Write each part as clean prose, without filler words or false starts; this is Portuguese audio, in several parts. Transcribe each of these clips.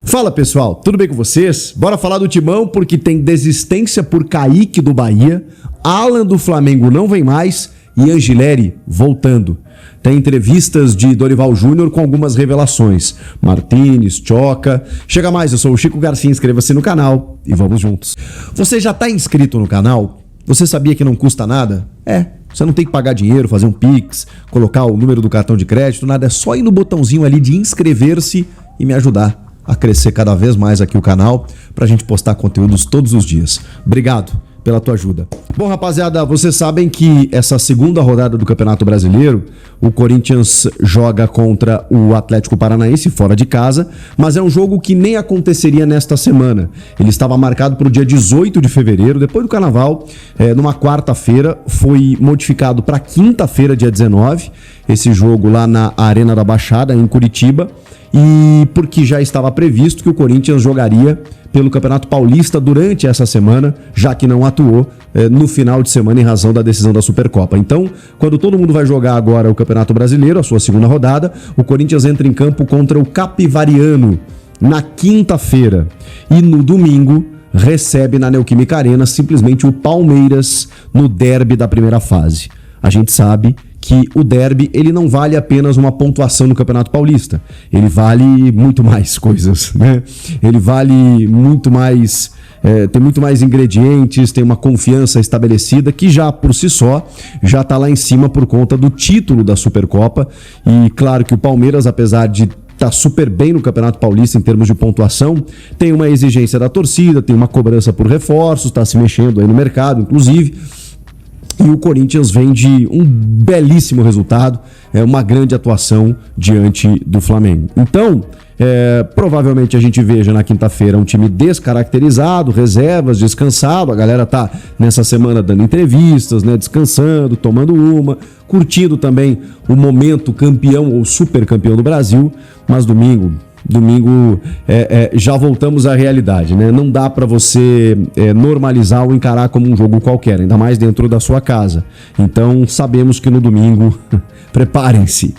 Fala pessoal, tudo bem com vocês? Bora falar do Timão porque tem desistência por Kaique do Bahia, Alan do Flamengo não vem mais e Angileri voltando. Tem entrevistas de Dorival Júnior com algumas revelações. Martínez, Choca. Chega mais, eu sou o Chico Garcia, inscreva-se no canal e vamos juntos. Você já está inscrito no canal? Você sabia que não custa nada? Você não tem que pagar dinheiro, fazer um Pix, colocar o número do cartão de crédito, nada. É só ir no botãozinho ali de inscrever-se e me ajudar a crescer cada vez mais aqui o canal pra gente postar conteúdos todos os dias. Obrigado pela tua ajuda. Bom, rapaziada, vocês sabem que essa segunda rodada do Campeonato Brasileiro, o Corinthians joga contra o Atlético Paranaense fora de casa, mas é um jogo que nem aconteceria nesta semana. Ele estava marcado para o dia 18 de fevereiro, depois do Carnaval, numa quarta-feira, foi modificado para quinta-feira, dia 19, esse jogo lá na Arena da Baixada, em Curitiba, e porque já estava previsto que o Corinthians jogaria pelo Campeonato Paulista durante essa semana, já que não atuou no final de semana em razão da decisão da Supercopa. Então, quando todo mundo vai jogar agora o Campeonato Brasileiro, a sua segunda rodada, o Corinthians entra em campo contra o Capivariano na quinta-feira e no domingo recebe na Neoquímica Arena simplesmente o Palmeiras no derby da primeira fase. A gente sabe que o derby ele não vale apenas uma pontuação no Campeonato Paulista, ele vale muito mais coisas, né? Ele vale muito mais, tem muito mais ingredientes, tem uma confiança estabelecida que já por si só já está lá em cima por conta do título da Supercopa. E claro que o Palmeiras, apesar de tá super bem no Campeonato Paulista em termos de pontuação, tem uma exigência da torcida, tem uma cobrança por reforços, está se mexendo aí no mercado, inclusive. E o Corinthians vem de um belíssimo resultado, uma grande atuação diante do Flamengo. Então, provavelmente a gente veja na quinta-feira um time descaracterizado, reservas, descansado. A galera tá nessa semana dando entrevistas, né, descansando, tomando uma, curtindo também o momento campeão ou super campeão do Brasil. Mas domingo já voltamos à realidade, né? Não dá para você normalizar ou encarar como um jogo qualquer, ainda mais dentro da sua casa. Então sabemos que no domingo, preparem-se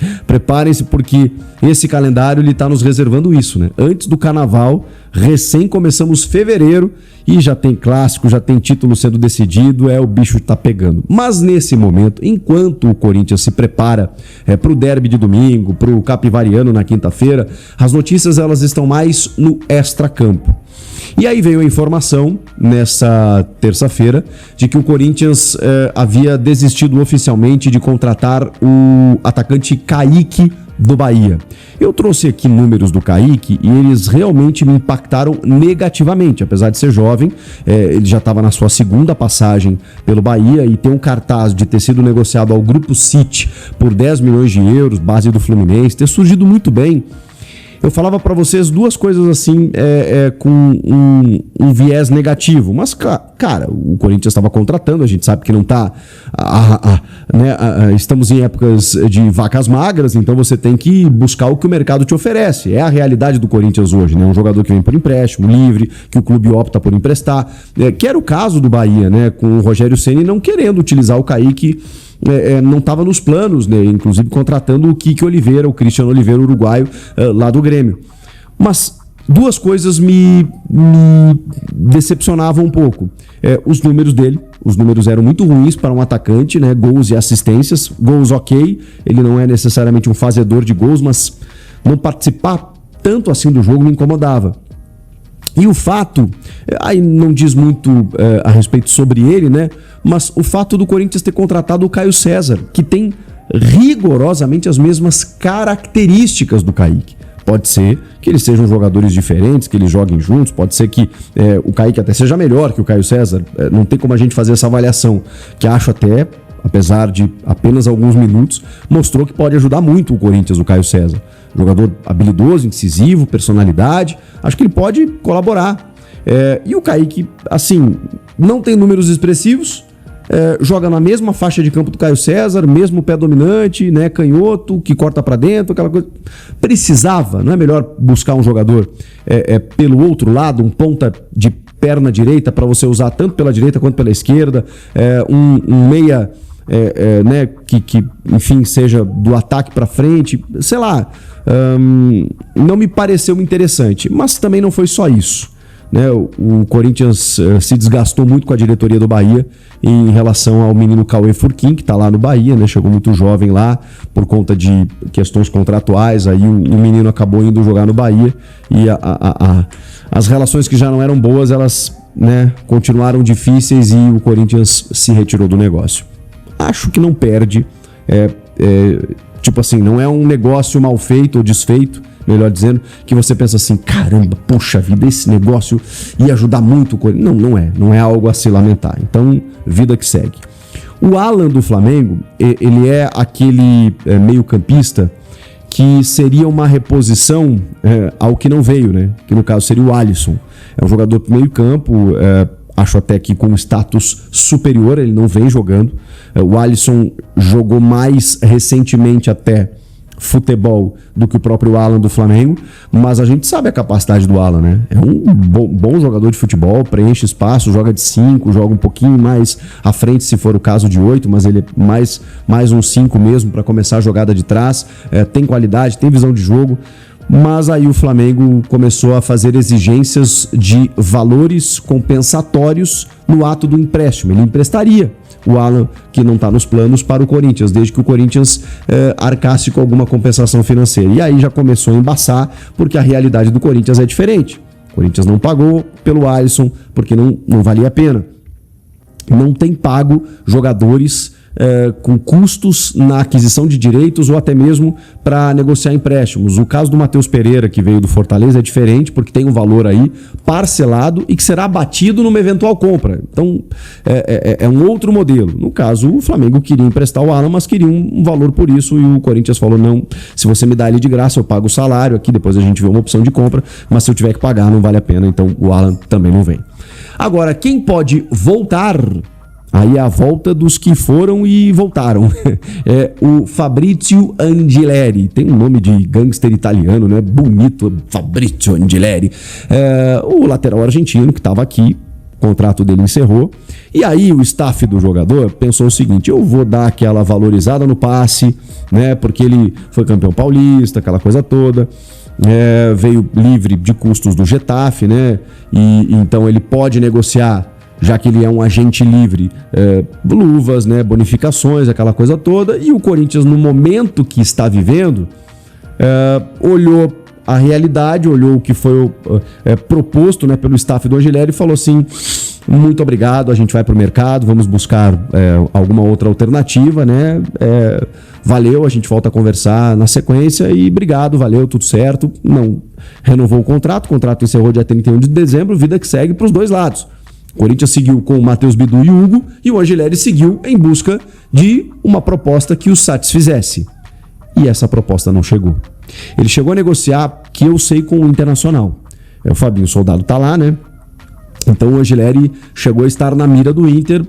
porque esse calendário ele tá nos reservando isso, né? Antes do Carnaval, recém começamos fevereiro e já tem clássico, já tem título sendo decidido, o bicho tá pegando. Mas nesse momento, enquanto o Corinthians se prepara pro derby de domingo, pro Capivariano na quinta-feira, as notícias elas estão mais no extracampo. E aí veio a informação, nessa terça-feira, de que o Corinthians havia desistido oficialmente de contratar o atacante Kaique do Bahia. Eu trouxe aqui números do Kaique e eles realmente me impactaram negativamente. Apesar de ser jovem, ele já estava na sua segunda passagem pelo Bahia e tem um cartaz de ter sido negociado ao Grupo City por 10 milhões de euros, base do Fluminense, ter surgido muito bem. Eu falava para vocês duas coisas assim, com um viés negativo. Mas, cara, o Corinthians estava contratando, a gente sabe que não tá... estamos em épocas de vacas magras, então você tem que buscar o que o mercado te oferece. É a realidade do Corinthians hoje, né? Um jogador que vem por empréstimo, livre, que o clube opta por emprestar. Que era o caso do Bahia, né? Com o Rogério Ceni não querendo utilizar o Kaique... não estava nos planos, né? Inclusive contratando o Kike Oliveira, o Cristiano Oliveira, uruguaio, lá do Grêmio. Mas duas coisas me decepcionavam um pouco. Os números dele, os números eram muito ruins para um atacante, né? Gols e assistências, gols ok, ele não é necessariamente um fazedor de gols, mas não participar tanto assim do jogo me incomodava. E o fato, aí não diz muito a respeito sobre ele, né? Mas o fato do Corinthians ter contratado o Caio César, que tem rigorosamente as mesmas características do Kaique. Pode ser que eles sejam jogadores diferentes, que eles joguem juntos, pode ser que o Kaique até seja melhor que o Caio César. Não tem como a gente fazer essa avaliação, que acho até, apesar de apenas alguns minutos, mostrou que pode ajudar muito o Corinthians, o Caio César. Jogador habilidoso, incisivo, personalidade, acho que ele pode colaborar. E o Kaique, assim, não tem números expressivos, joga na mesma faixa de campo do Caio César, mesmo pé dominante, né, canhoto, que corta pra dentro, aquela coisa. Precisava, não é melhor buscar um jogador pelo outro lado, um ponta de perna direita para você usar tanto pela direita quanto pela esquerda, um meia né, que, enfim, seja do ataque para frente, sei lá, não me pareceu interessante, mas também não foi só isso, né? O Corinthians se desgastou muito com a diretoria do Bahia em relação ao menino Cauê Furquim, que está lá no Bahia, né? Chegou muito jovem lá por conta de questões contratuais, aí o menino acabou indo jogar no Bahia e as relações que já não eram boas, elas, né, continuaram difíceis e o Corinthians se retirou do negócio. Acho que não perde, tipo assim, não é um negócio mal feito ou desfeito, melhor dizendo, que você pensa assim, caramba, poxa vida, esse negócio ia ajudar muito o Corinthians. Não é algo a se lamentar. Então, vida que segue. O Alan do Flamengo, ele é aquele meio-campista que seria uma reposição ao que não veio, né? Que no caso seria o Alisson. É um jogador do meio-campo, acho até que com status superior, ele não vem jogando. O Alisson jogou mais recentemente até futebol do que o próprio Alan do Flamengo, mas a gente sabe a capacidade do Alan, né? É um bom jogador de futebol, preenche espaço, joga de 5, joga um pouquinho mais à frente se for o caso de 8, mas ele é mais um 5 mesmo para começar a jogada de trás, tem qualidade, tem visão de jogo. Mas aí o Flamengo começou a fazer exigências de valores compensatórios no ato do empréstimo. Ele emprestaria o Alan, que não está nos planos, para o Corinthians, desde que o Corinthians arcasse com alguma compensação financeira. E aí já começou a embaçar, porque a realidade do Corinthians é diferente. O Corinthians não pagou pelo Alisson, porque não valia a pena. Não tem pago jogadores com custos na aquisição de direitos ou até mesmo para negociar empréstimos. O caso do Matheus Pereira, que veio do Fortaleza, é diferente porque tem um valor aí parcelado e que será abatido numa eventual compra. Então, é um outro modelo. No caso, o Flamengo queria emprestar o Alan, mas queria um valor por isso e o Corinthians falou, não, se você me dá ele de graça, eu pago o salário aqui, depois a gente vê uma opção de compra, mas se eu tiver que pagar, não vale a pena, então o Alan também não vem. Agora, quem pode voltar... Aí é a volta dos que foram e voltaram. É o Fabrizio Angileri. Tem um nome de gangster italiano, né? Bonito, Fabrizio Angileri. O lateral argentino que estava aqui, o contrato dele encerrou. E aí o staff do jogador pensou o seguinte, eu vou dar aquela valorizada no passe, né? Porque ele foi campeão paulista, aquela coisa toda. Veio livre de custos do Getafe, né? E então ele pode negociar, já que ele é um agente livre, luvas, né, bonificações, aquela coisa toda, e o Corinthians, no momento que está vivendo, olhou a realidade, olhou o que foi proposto, né, pelo staff do Angileri e falou assim, muito obrigado, a gente vai para o mercado, vamos buscar alguma outra alternativa, né, valeu, a gente volta a conversar na sequência e obrigado, valeu, tudo certo, não renovou o contrato encerrou dia 31 de dezembro, vida que segue para os dois lados. O Corinthians seguiu com o Matheus Bidu e o Hugo e o Angileri seguiu em busca de uma proposta que o satisfizesse. E essa proposta não chegou. Ele chegou a negociar, que eu sei, com o Internacional. O Fabinho Soldado tá lá, né? Então o Angileri chegou a estar na mira do Inter,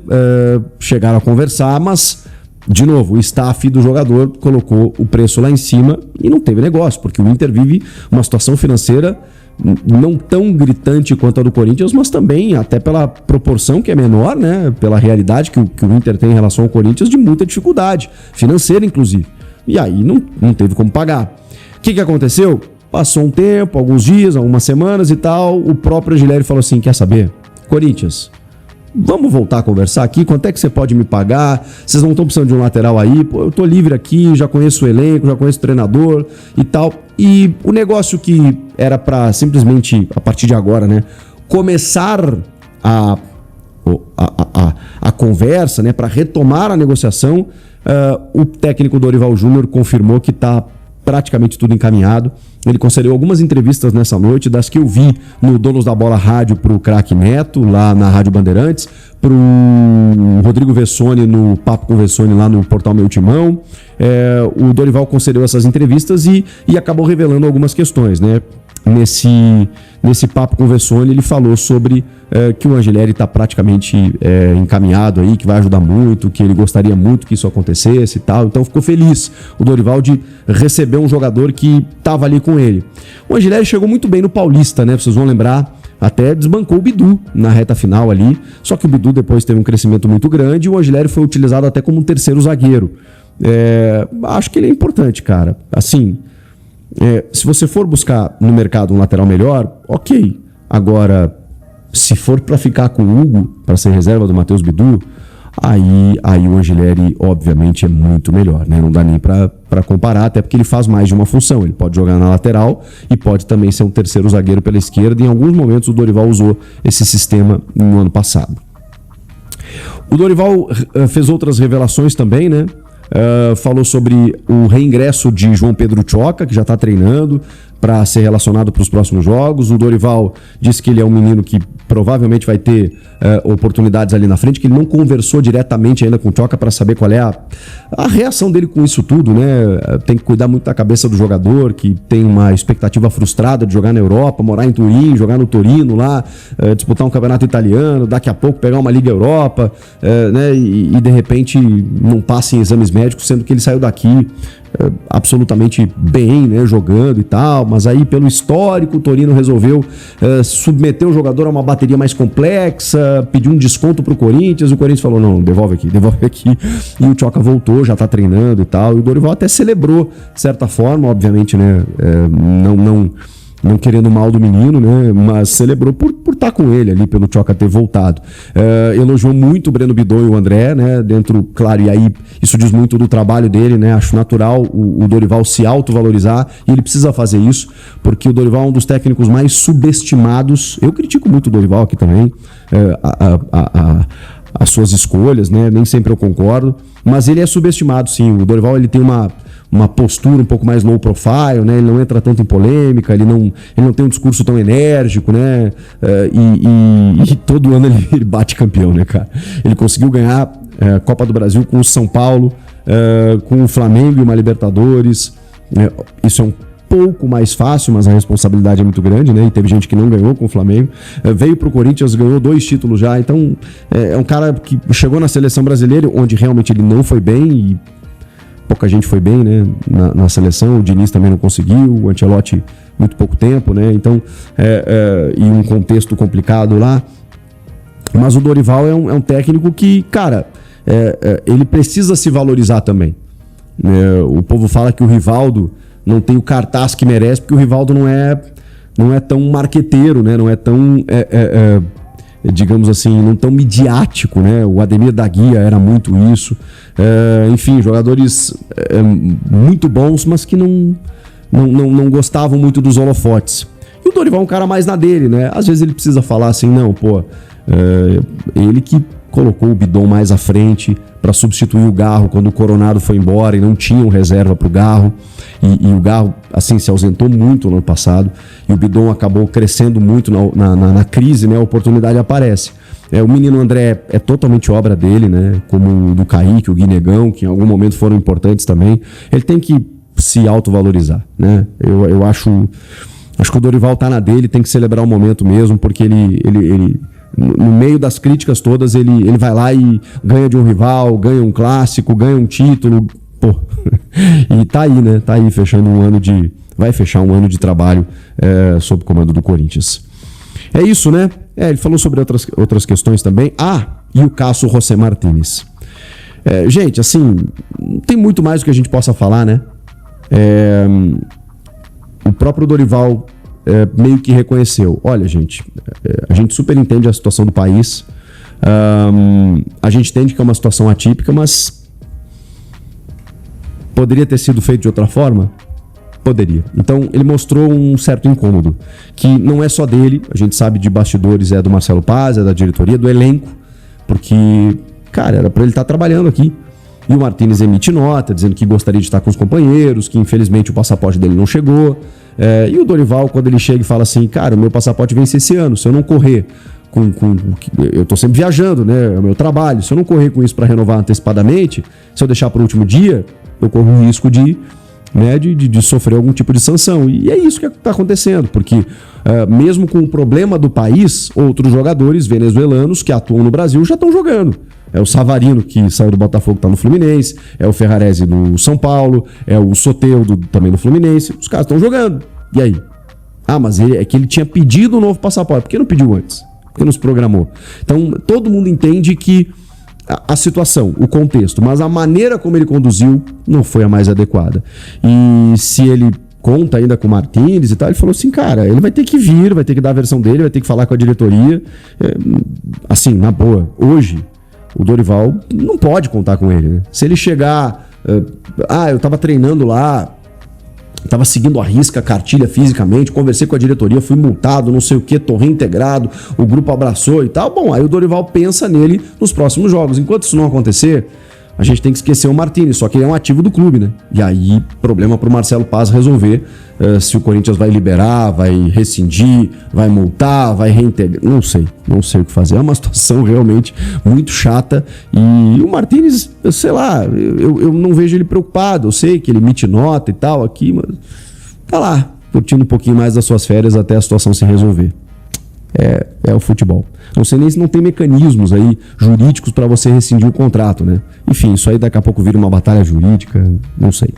chegaram a conversar, mas, de novo, o staff do jogador colocou o preço lá em cima e não teve negócio, porque o Inter vive uma situação financeira não tão gritante quanto a do Corinthians, mas também, até pela proporção que é menor, né? Pela realidade que o Inter tem em relação ao Corinthians, de muita dificuldade, financeira inclusive. E aí não teve como pagar. O que aconteceu? Passou um tempo, alguns dias, algumas semanas e tal, o próprio Angileri falou assim, quer saber? Corinthians, vamos voltar a conversar aqui, quanto é que você pode me pagar? Vocês não estão precisando de um lateral aí? Pô, eu tô livre aqui, já conheço o elenco, já conheço o treinador e tal. E o negócio que era para simplesmente, a partir de agora, né, começar a conversa, né, para retomar a negociação, o técnico Dorival Júnior confirmou que está praticamente tudo encaminhado. Ele concedeu algumas entrevistas nessa noite, das que eu vi no Donos da Bola Rádio pro Craque Neto, lá na Rádio Bandeirantes, pro Rodrigo Vessone no Papo com Vessone lá no Portal Meu Timão. O Dorival concedeu essas entrevistas e acabou revelando algumas questões, né? Nesse Papo com Vessone, ele falou sobre que o Angileri está praticamente encaminhado aí, que vai ajudar muito, que ele gostaria muito que isso acontecesse e tal. Então ficou feliz o Dorival de receber um jogador que estava ali com ele. O Angileri chegou muito bem no Paulista, né? Vocês vão lembrar, até desbancou o Bidu na reta final ali, só que o Bidu depois teve um crescimento muito grande e o Angileri foi utilizado até como um terceiro zagueiro. Acho que ele é importante, cara. Assim, se você for buscar no mercado um lateral melhor, ok. Agora, se for para ficar com o Hugo, para ser reserva do Matheus Bidu, aí o Angileri, obviamente, é muito melhor, né? Não dá nem para comparar, até porque ele faz mais de uma função. Ele pode jogar na lateral e pode também ser um terceiro zagueiro pela esquerda. Em alguns momentos o Dorival usou esse sistema no ano passado. O Dorival fez outras revelações também, né? Falou sobre o reingresso de João Pedro Tchoca, que já está treinando para ser relacionado para os próximos jogos. O Dorival disse que ele é um menino que provavelmente vai ter oportunidades ali na frente, que ele não conversou diretamente ainda com o Tchoca para saber qual é a reação dele com isso tudo, né? Tem que cuidar muito da cabeça do jogador, que tem uma expectativa frustrada de jogar na Europa, morar em Turim, jogar no Torino lá, disputar um campeonato italiano, daqui a pouco pegar uma Liga Europa, né? E de repente não passa em exames médicos, sendo que ele saiu daqui absolutamente bem, né, jogando e tal, mas aí pelo histórico o Torino resolveu submeter o jogador a uma bateria mais complexa, pediu um desconto pro Corinthians, o Corinthians falou, não, devolve aqui, e o Tchoca voltou, já tá treinando e tal, e o Dorival até celebrou, de certa forma, obviamente, né, não querendo mal do menino, né? Mas celebrou por estar com ele ali, pelo Tchoca ter voltado. Elogiou muito o Breno Bidon e o André, né? Dentro, claro, e aí isso diz muito do trabalho dele, né? Acho natural o Dorival se autovalorizar e ele precisa fazer isso, porque o Dorival é um dos técnicos mais subestimados. Eu critico muito o Dorival aqui também, as suas escolhas, né? Nem sempre eu concordo, mas ele é subestimado, sim. O Dorival, ele tem uma postura um pouco mais low profile, né? Ele não entra tanto em polêmica, ele não tem um discurso tão enérgico, né? E todo ano ele bate campeão, né, cara? Ele conseguiu ganhar a Copa do Brasil com o São Paulo, com o Flamengo e uma Libertadores. Isso é um pouco mais fácil, mas a responsabilidade é muito grande, né? E teve gente que não ganhou com o Flamengo. Veio pro Corinthians, ganhou 2 títulos já. Então, é um cara que chegou na seleção brasileira, onde realmente ele não foi bem e pouca gente foi bem, né, na seleção. O Diniz também não conseguiu, o Ancelotti muito pouco tempo, né? Então, e um contexto complicado lá. Mas o Dorival é um técnico que, cara, ele precisa se valorizar também. O povo fala que o Rivaldo não tem o cartaz que merece, porque o Rivaldo não é tão marqueteiro, né? Não é tão digamos assim, não tão midiático, né? O Ademir da Guia era muito isso. Enfim, jogadores muito bons, mas que não gostavam muito dos holofotes. E o Dorival é um cara mais na dele, né? Às vezes ele precisa falar assim, não, pô, ele que colocou o Bidon mais à frente para substituir o Garro quando o Coronado foi embora e não tinham reserva para o Garro, e o Garro assim se ausentou muito no ano passado, e o Bidon acabou crescendo muito na crise, né? A oportunidade aparece. O menino André é totalmente obra dele, né? Como o do Kaique, o Guinegão, que em algum momento foram importantes também. Ele tem que se autovalorizar, né? Eu acho que o Dorival tá na dele, tem que celebrar o momento mesmo, porque ele no meio das críticas todas, ele vai lá e ganha de um rival, ganha um clássico, ganha um título, pô. E tá aí, né? Tá aí fechando vai fechar um ano de trabalho sob comando do Corinthians. É isso, né? Ele falou sobre outras questões também. E o caso José Martínez. Gente, assim, não tem muito mais do que a gente possa falar, né? O próprio Dorival meio que reconheceu. Olha, gente, a gente super entende a situação do país. A gente entende que é uma situação atípica, mas poderia ter sido feito de outra forma? Poderia. Então, ele mostrou um certo incômodo, que não é só dele, a gente sabe de bastidores, é do Marcelo Paz, é da diretoria, do elenco, porque, cara, era pra ele estar trabalhando aqui. E o Martínez emite nota, dizendo que gostaria de estar com os companheiros, que infelizmente o passaporte dele não chegou. E o Dorival, quando ele chega e fala assim, cara, o meu passaporte vence esse ano, se eu não correr eu tô sempre viajando, né, é o meu trabalho, se eu não correr com isso para renovar antecipadamente, se eu deixar para o último dia, eu corro o risco de sofrer algum tipo de sanção. E é isso que está acontecendo, porque mesmo com o problema do país, outros jogadores venezuelanos que atuam no Brasil já estão jogando. É o Savarino, que saiu do Botafogo, está no Fluminense, é o Ferrarese no São Paulo, é o Soteldo também no Fluminense. Os caras estão jogando. E aí? Ah, mas é que ele tinha pedido um novo passaporte. Por que não pediu antes? Por que não se programou? Então, todo mundo entende que a situação, o contexto, mas a maneira como ele conduziu não foi a mais adequada. E se ele conta ainda com o Martínez e tal, ele falou assim, cara, ele vai ter que vir, vai ter que dar a versão dele, vai ter que falar com a diretoria. Assim, na boa, hoje, o Dorival não pode contar com ele, né? Se ele chegar, eu tava treinando lá, tava seguindo a risca, a cartilha fisicamente, conversei com a diretoria, fui multado, não sei o que, tô reintegrado, o grupo abraçou e tal. Bom, aí o Dorival pensa nele nos próximos jogos. Enquanto isso não acontecer, a gente tem que esquecer o Martínez, só que ele é um ativo do clube, né? E aí, problema pro Marcelo Paz resolver se o Corinthians vai liberar, vai rescindir, vai multar, vai reintegrar. Não sei o que fazer. É uma situação realmente muito chata. E o Martínez, sei lá, eu não vejo ele preocupado. Eu sei que ele emite nota e tal aqui, mas tá lá, curtindo um pouquinho mais das suas férias até a situação se resolver. É o futebol. Não sei nem se não tem mecanismos aí jurídicos para você rescindir o contrato, né? Enfim, isso aí daqui a pouco vira uma batalha jurídica, não sei.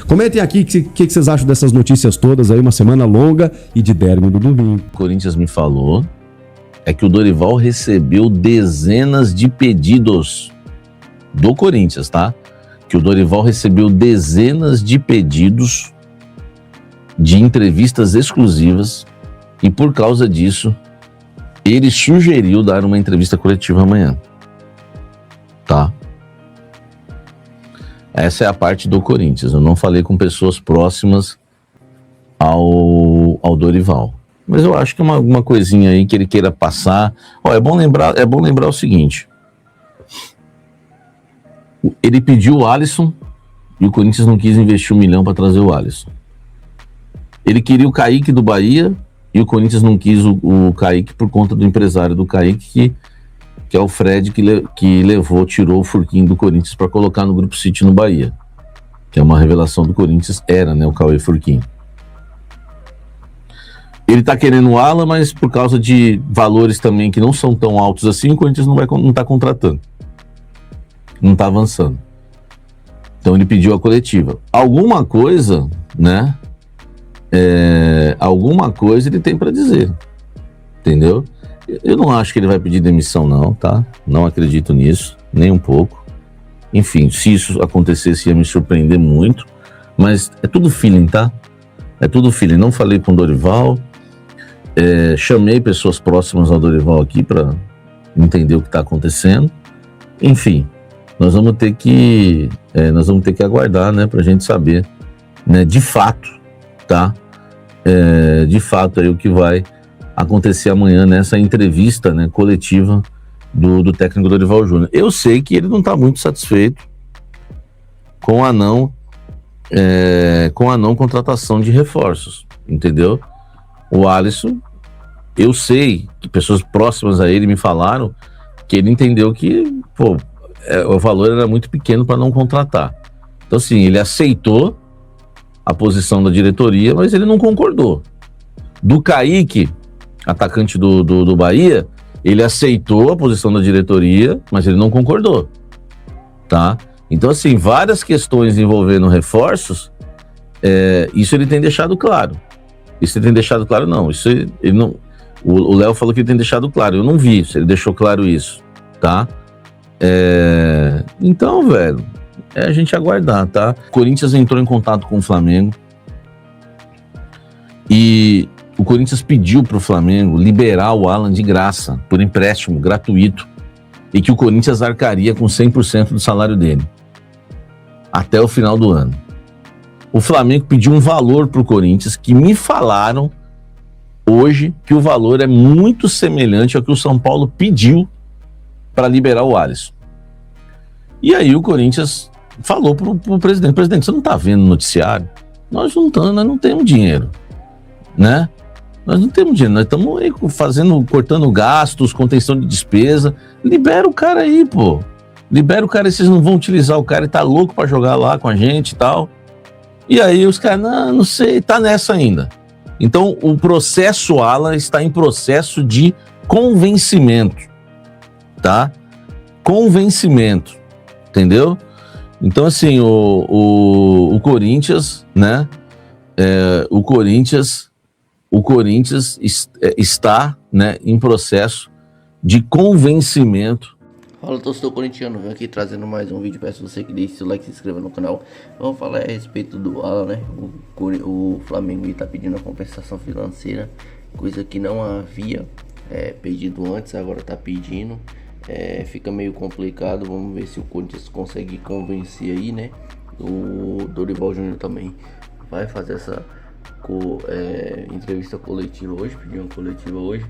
Comentem aqui o que vocês acham dessas notícias todas aí, uma semana longa e de derby do domingo. O Corinthians me falou que o Dorival recebeu dezenas de pedidos do Corinthians, tá? Que o Dorival recebeu dezenas de pedidos de entrevistas exclusivas e por causa disso ele sugeriu dar uma entrevista coletiva amanhã, tá? Essa é a parte do Corinthians. Eu não falei com pessoas próximas ao Dorival, mas eu acho que é uma coisinha aí que ele queira passar. É bom lembrar o seguinte: ele pediu o Alisson e o Corinthians não quis investir 1 milhão para trazer o Alisson. Ele queria o Kaique do Bahia e o Corinthians não quis o Kaique por conta do empresário do Kaique, que é o Fred, que tirou o Furquim do Corinthians para colocar no Grupo City no Bahia, que é uma revelação do Corinthians, o Cauê Furquim. Ele tá querendo o Alan, mas por causa de valores também que não são tão altos assim, o Corinthians não tá contratando, não tá avançando. Então ele pediu a coletiva. Alguma coisa, né? Alguma coisa ele tem para dizer, entendeu? Eu não acho que ele vai pedir demissão não, tá? Não acredito nisso, nem um pouco. Enfim, se isso acontecesse ia me surpreender muito, mas é tudo feeling, tá? É tudo feeling. Não falei com o Dorival, chamei pessoas próximas ao Dorival aqui para entender o que está acontecendo. Enfim, nós vamos ter que aguardar, né, para a gente saber, né, de fato, tá? De fato aí o que vai acontecer amanhã nessa entrevista, né, coletiva do técnico Dorival Júnior. Eu sei que ele não está muito satisfeito com a não contratação de reforços, entendeu? O Alisson, eu sei que pessoas próximas a ele me falaram que ele entendeu que o valor era muito pequeno para não contratar. Então assim, ele aceitou a posição da diretoria, mas ele não concordou. Do Kaique, atacante do Bahia, ele aceitou a posição da diretoria, mas ele não concordou, tá? Então, assim, várias questões envolvendo reforços, isso ele tem deixado claro. Isso ele tem deixado claro, não. Isso ele não. O Léo falou que ele tem deixado claro, eu não vi se ele deixou claro isso, tá? Então, velho, a gente aguardar, tá? O Corinthians entrou em contato com o Flamengo e o Corinthians pediu pro Flamengo liberar o Alan de graça, por empréstimo gratuito, e que o Corinthians arcaria com 100% do salário dele até o final do ano. O Flamengo pediu um valor pro Corinthians que me falaram hoje que o valor é muito semelhante ao que o São Paulo pediu para liberar o Alisson. E aí o Corinthians falou pro presidente: presidente, você não tá vendo o noticiário? Nós não temos dinheiro, né? Nós não temos dinheiro, nós estamos aí cortando gastos, contenção de despesa. Libera o cara aí, pô. Libera o cara, vocês não vão utilizar o cara, ele tá louco pra jogar lá com a gente e tal. E aí os caras, não sei, tá nessa ainda. Então o processo Alan está em processo de convencimento, tá? Convencimento, entendeu? Então assim, o Corinthians, né? O Corinthians o Corinthians está, né, em processo de convencimento. Fala, torcedor corintiano, venho aqui trazendo mais um vídeo. Peço você que deixe seu like e se inscreva no canal. Vamos falar a respeito do Alan, né? O Flamengo está pedindo a compensação financeira, coisa que não havia pedido antes, agora está pedindo. Fica meio complicado, vamos ver se o Corinthians consegue convencer aí, né? O Dorival Júnior também vai fazer essa entrevista coletiva hoje, pediu uma coletiva hoje.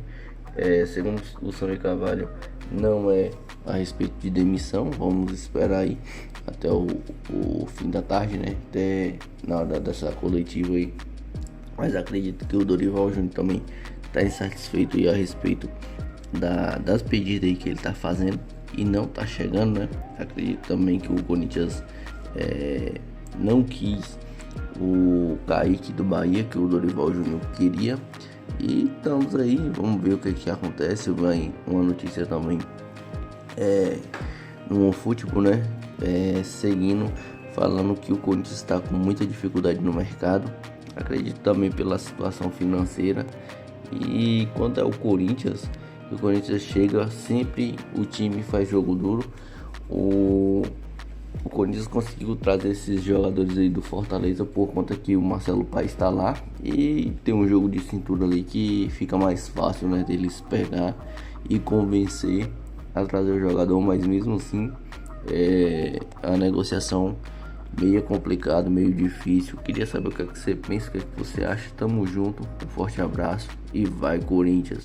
Segundo o Sami Carvalho, não é a respeito de demissão. Vamos esperar aí até o fim da tarde, né? Até na hora dessa coletiva aí. Mas acredito que o Dorival Júnior também está insatisfeito aí a respeito das pedidas aí que ele está fazendo e não está chegando, né? Acredito também que o Corinthians não quis o Kaique do Bahia, que o Dorival Júnior queria. E estamos aí, vamos ver o que acontece. Vai uma notícia também no futebol, né? Seguindo, falando que o Corinthians está com muita dificuldade no mercado. Acredito também pela situação financeira. E quando é o Corinthians chega, sempre o time faz jogo duro. O Corinthians conseguiu trazer esses jogadores aí do Fortaleza por conta que o Marcelo Paes está lá e tem um jogo de cintura ali que fica mais fácil, né, deles pegar e convencer a trazer o jogador, mas mesmo assim a negociação meio complicada, meio difícil. Queria saber o que você pensa, o que você acha. Tamo junto, um forte abraço e vai Corinthians!